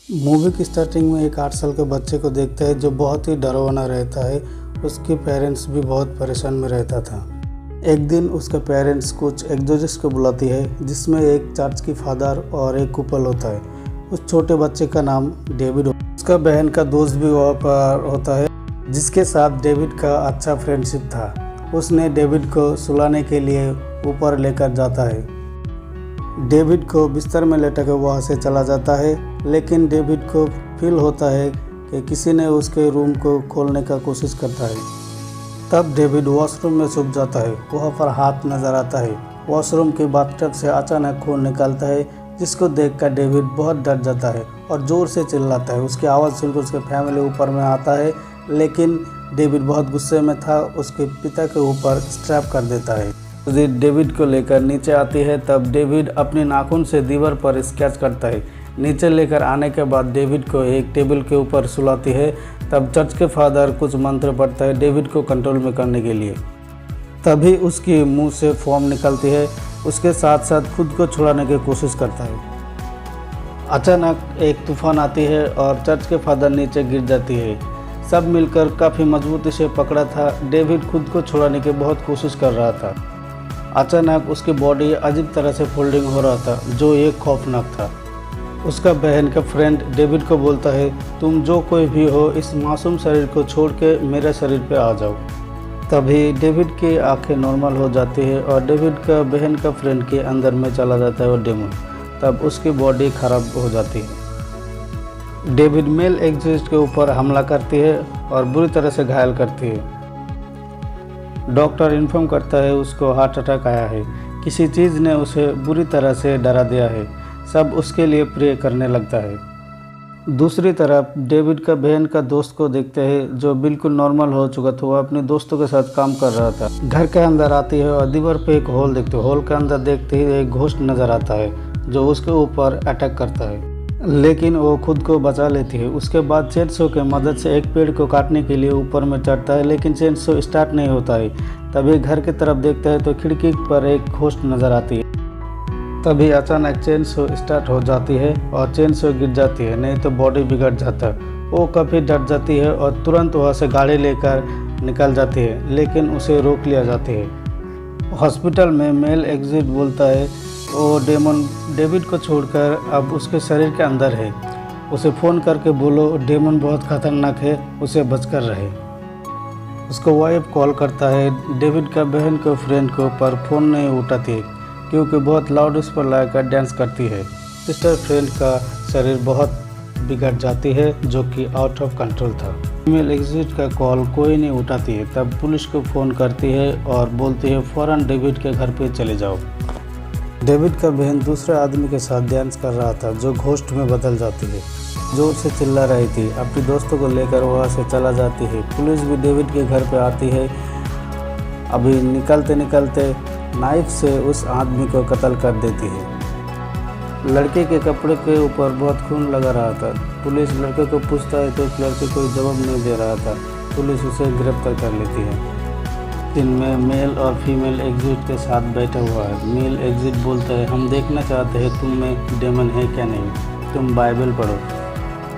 Movie की starting में एक 8 साल के बच्चे को देखता है जो बहुत ही डरवना रहता है। उसके पेरेंट्स भी बहुत परेशान में रहता था। एक दिन उसके पेरेंट्स कुछ एक्सोर्सिस्ट को बुलाती है जिसमें एक चर्च की फादर और एक कपल होता है। उस छोटे बच्चे का नाम डेविड, उसका बहन का दोस्त भी वहाँ पर होता है जिसके साथ डेविड का अच्छा फ्रेंडशिप था। उसने डेविड को सुलाने के लिए ऊपर लेकर जाता है। डेविड को बिस्तर में लेटा कर वहाँ से चला जाता है, लेकिन डेविड को फील होता है कि किसी ने उसके रूम को खोलने का कोशिश करता है। तब डेविड वॉशरूम में छुप जाता है। वहाँ पर हाथ नज़र आता है। वॉशरूम के बाथटब से अचानक खून निकलता है, जिसको देखकर डेविड बहुत डर जाता है और ज़ोर से चिल्लाता है। उसकी आवाज़ सुनकर उसके फैमिली ऊपर में आता है, लेकिन डेविड बहुत गुस्से में था। उसके पिता के ऊपर स्ट्रैप कर देता है। डेविड को लेकर नीचे आती है। तब डेविड अपने नाखून से दीवार पर स्केच करता है। नीचे लेकर आने के बाद डेविड को एक टेबल के ऊपर सुलाती है। तब चर्च के फादर कुछ मंत्र पढ़ता है डेविड को कंट्रोल में करने के लिए। तभी उसके मुंह से फोम निकलती है। उसके साथ साथ खुद को छुड़ाने की कोशिश करता है। अचानक एक तूफान आती है और चर्च के फादर नीचे गिर जाती है। सब मिलकर काफ़ी मजबूती से पकड़ा था। डेविड खुद को छुड़ाने की बहुत कोशिश कर रहा था। अचानक उसकी बॉडी अजीब तरह से फोल्डिंग हो रहा था, जो एक खौफनाक था। उसका बहन का फ्रेंड डेविड को बोलता है, तुम जो कोई भी हो इस मासूम शरीर को छोड़ के मेरे शरीर पे आ जाओ। तभी डेविड की आंखें नॉर्मल हो जाती है और डेविड का बहन का फ्रेंड के अंदर में चला जाता है वो डेमन। तब उसकी बॉडी खराब हो जाती है। डेविड मेल एक्सोर्सिस्ट के ऊपर हमला करती है और बुरी तरह से घायल करती है। डॉक्टर इन्फॉर्म करता है उसको हार्ट अटैक आया है। किसी चीज़ ने उसे बुरी तरह से डरा दिया है। सब उसके लिए प्रे करने लगता है। दूसरी तरफ डेविड का बहन का दोस्त को देखते हैं जो बिल्कुल नॉर्मल हो चुका था। वो अपने दोस्तों के साथ काम कर रहा था। घर के अंदर आती है और दीवार पे एक होल देखते हो। होल के अंदर देखते ही एक घोस्ट नज़र आता है जो उसके ऊपर अटैक करता है, लेकिन वो खुद को बचा लेती है। उसके बाद चेनसो के मदद से एक पेड़ को काटने के लिए ऊपर में चढ़ता है, लेकिन चेनसो स्टार्ट नहीं होता है। तभी घर की तरफ देखता है तो खिड़की पर एक घोस्ट नज़र आती है। तभी अचानक चेनसो स्टार्ट हो जाती है और चेनसो गिर जाती है, नहीं तो बॉडी बिगड़ जाता है। वो काफ़ी डर जाती है और तुरंत वहाँ से गाड़ी लेकर निकल जाती है, लेकिन उसे रोक लिया जाती है। हॉस्पिटल में मेल एक्सोर्सिस्ट बोलता है वो डेमन डेविड को छोड़कर अब उसके शरीर के अंदर है। उसे फ़ोन करके बोलो डेमन बहुत खतरनाक है, उसे बचकर रहे। उसको वाइफ कॉल करता है डेविड का बहन को फ्रेंड को, पर फ़ोन नहीं उठाती है क्योंकि बहुत लाउड उस पर लगाकर डांस करती है। सिस्टर फ्रेंड का शरीर बहुत बिगड़ जाती है जो कि आउट ऑफ कंट्रोल था। फीमेल एक्सोर्सिस्ट का कॉल कोई नहीं उठाती है। तब पुलिस को फ़ोन करती है और बोलती है फ़ौरन डेविड के घर पे चले जाओ। डेविड का बहन दूसरे आदमी के साथ डांस कर रहा था जो घोस्ट में बदल जाती है। जोर से चिल्ला रही थी। अपने दोस्तों को लेकर वहाँ से चला जाती है। पुलिस भी डेविड के घर पे आती है। अभी निकलते निकलते नाइफ से उस आदमी को कत्ल कर देती है। लड़के के कपड़े के ऊपर बहुत खून लगा रहा था। पुलिस लड़के को पूछता है तो लड़के कोई जवाब नहीं दे रहा था। पुलिस उसे गिरफ्तार कर लेती है। इनमें मेल और फीमेल एक्सोर्सिस्ट के साथ बैठा हुआ है। मेल एक्सोर्सिस्ट बोलता है हम देखना चाहते हैं तुम में डेमन है क्या नहीं, तुम बाइबल पढ़ो।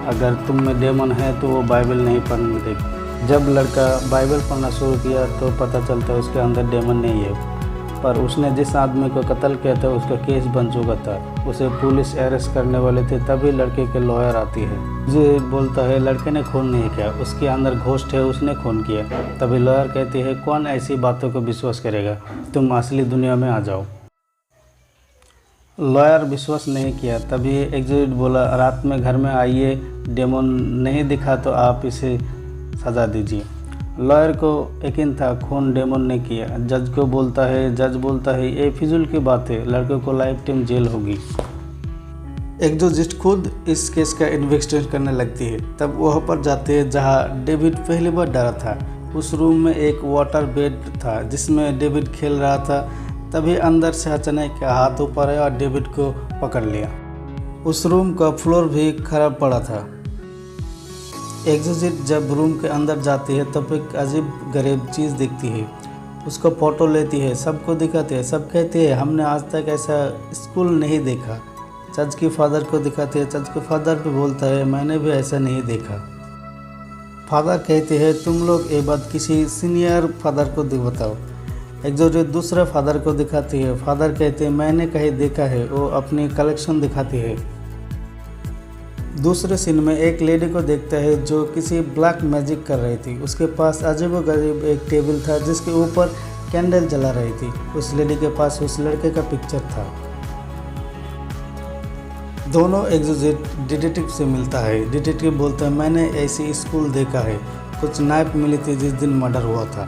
अगर तुम में डेमन है तो वो बाइबल नहीं पढ़ने देगा। जब लड़का बाइबल पढ़ना शुरू किया तो पता चलता है उसके अंदर डेमन नहीं है, पर उसने जिस आदमी को कत्ल किया था उसका केस बन चुका था। उसे पुलिस अरेस्ट करने वाले थे। तभी लड़के के लॉयर आती है। जो बोलता है लड़के ने खून नहीं किया, उसके अंदर घोस्ट है, उसने खून किया। तभी लॉयर कहती है कौन ऐसी बातों को विश्वास करेगा, तुम असली दुनिया में आ जाओ। लॉयर विश्वास नहीं किया। तभी एक्सोर्सिस्ट बोला रात में घर में आइए, डेमन नहीं दिखा तो आप इसे सज़ा दीजिए। लॉयर को यकीन था खून डेमन ने किया। जज बोलता है ये फिजूल की बात है, लड़के को लाइफ टाइम जेल होगी। एक्सोर्सिस्ट खुद इस केस का इन्वेस्टिगेशन करने लगती है। तब वहाँ पर जाते हैं जहाँ डेविड पहली बार डरा था। उस रूम में एक वाटर बेड था जिसमें डेविड खेल रहा था। तभी अंदर से अचानक हाथ ऊपर आया और डेविड को पकड़ लिया। उस रूम का फ्लोर भी खराब पड़ा था। एक्सोर्सिस्ट जब रूम के अंदर जाती है तब एक अजीब गरीब चीज़ दिखती है। उसको फ़ोटो लेती है, सबको दिखाती है। सब कहते हैं हमने आज तक ऐसा स्कूल नहीं देखा। चर्च के फादर को दिखाती है। चर्च के फादर भी बोलता है मैंने भी ऐसा नहीं देखा। फादर कहते हैं तुम लोग ये बात किसी सीनियर फादर को बताओ। एक्सोर्सिस्ट दूसरा फादर को दिखाती है। फादर कहते हैं मैंने कहीं देखा है। वो अपनी कलेक्शन दिखाती है। दूसरे सीन में एक लेडी को देखता है जो किसी ब्लैक मैजिक कर रही थी। उसके पास अजीबोगरीब एक टेबल था जिसके ऊपर कैंडल जला रही थी। उस लेडी के पास उस लड़के का पिक्चर था। दोनों एक्सोर्सिस्ट डिटेक्टिव से मिलता है। डिटेक्टिव बोलता है मैंने ऐसी स्कूल देखा है, कुछ नाइफ मिली थी जिस दिन मर्डर हुआ था।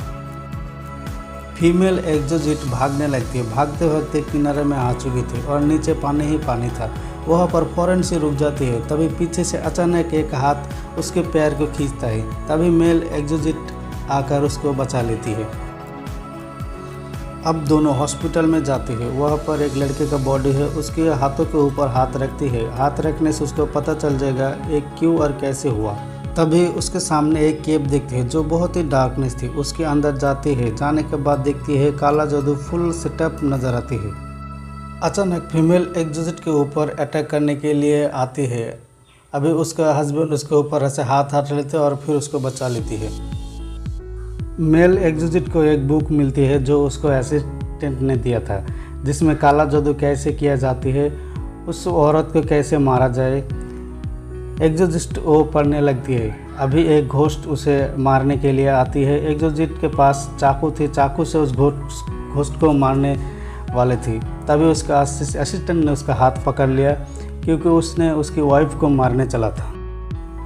फीमेल एक्सोर्सिस्ट भागने लगती है। भागते वक्त किनारे में आ चुकी थी और नीचे पानी ही पानी था। वहाँ पर फौरन से रुक जाती है। तभी पीछे से अचानक एक हाथ उसके पैर को खींचता है। तभी मेल एक्सोर्सिस्ट आकर उसको बचा लेती है। अब दोनों हॉस्पिटल में जाती है। वहाँ पर एक लड़के का बॉडी है। उसके हाथों के ऊपर हाथ रखती है। हाथ रखने से उसको पता चल जाएगा एक क्यों और कैसे हुआ। तभी उसके सामने एक केव देखती है जो बहुत ही डार्कनेस थी। उसके अंदर जाती है। जाने के बाद देखती है काला जादू फुल सेटअप नजर आती है। अचानक फीमेल एक्सोर्सिस्ट के ऊपर अटैक करने के लिए आती है। अभी उसका हस्बैंड उसके ऊपर ऐसे हाथ लेते और फिर उसको बचा लेती है। मेल एक्सोर्सिस्ट को एक बुक मिलती है जो उसको असिस्टेंट ने दिया था, जिसमें काला जादू कैसे किया जाती है, उस औरत को कैसे मारा जाए। एक्सोर्सिस्ट वो पढ़ने लगती है। अभी एक घोस्ट उसे मारने के लिए आती है। एक्सोर्सिस्ट के पास चाकू थी। चाकू से उस घोस्ट को मारने वाले थी। तभी उसका असिस्टेंट ने उसका हाथ पकड़ लिया क्योंकि उसने उसकी वाइफ को मारने चला था।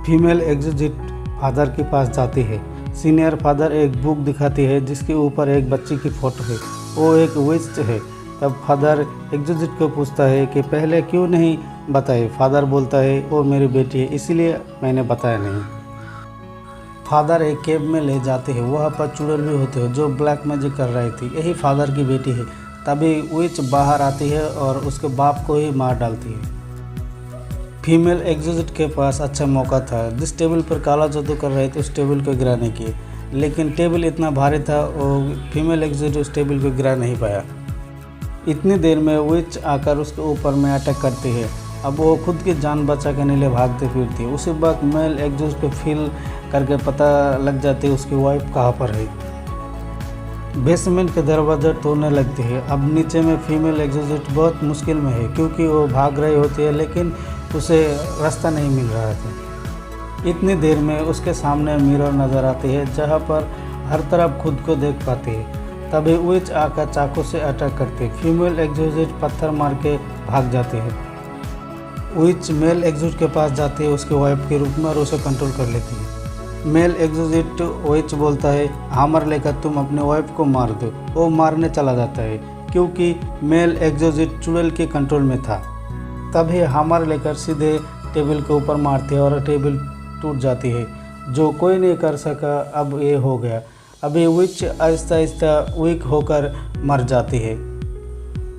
फीमेल एक्सोर्सिस्ट फादर के पास जाती है। सीनियर फादर एक बुक दिखाती है जिसके ऊपर एक बच्ची की फ़ोटो है। वो एक विच है। तब फादर एक्सोर्सिस्ट को पूछता है कि पहले क्यों नहीं बताए। फादर बोलता है वो मेरी बेटी है इसलिए मैंने बताया नहीं। फादर एक केव में ले जाते हैं। वहाँ पर चुड़ैल भी होते हैं जो ब्लैक मैजिक कर रही थी। यही फादर की बेटी है। तभी विच बाहर आती है और उसके बाप को ही मार डालती है। फीमेल एक्सोर्सिस्ट के पास अच्छा मौका था। जिस टेबल पर काला जादू कर रहे थे उस टेबल को गिराने की, लेकिन टेबल इतना भारी था और फीमेल एक्सोर्सिस्ट उस टेबल को गिरा नहीं पाया। इतनी देर में विच आकर उसके ऊपर में अटैक करती है। अब वो खुद की जान बचा के नीचे भागते फिरती है। उसी वक्त मेल एक्सोर्सिस्ट को फील करके पता लग जाती है उसकी वाइफ कहाँ पर है। बेसमेंट के दरवाज़ा तोड़ने लगती है। अब नीचे में फीमेल एक्सोर्सिस्ट बहुत मुश्किल में है क्योंकि वो भाग रही होती है लेकिन उसे रास्ता नहीं मिल रहा था। इतनी देर में उसके सामने मिरर नज़र आती है जहाँ पर हर तरफ खुद को देख पाती है। तभी विच आकर चाकू से अटैक करती है। फीमेल एक्सोर्सिस्ट पत्थर मार के भाग जाती है। विच मेल एक्सोर्सिस्ट के पास जाती है उसके वाइफ के रूप में और उसे कंट्रोल कर लेती है। मेल एक्सोर्सिस्ट विच बोलता है हैमर लेकर तुम अपने वाइफ को मार दो। वो मारने चला जाता है क्योंकि मेल एक्सोर्सिस्ट चुड़ैल के कंट्रोल में था। तभी हैमर लेकर सीधे टेबल के ऊपर मारती है और टेबल टूट जाती है। जो कोई नहीं कर सका अब ये हो गया। अभी विच आहिस्ता आहिस्ता वीक होकर मर जाती है।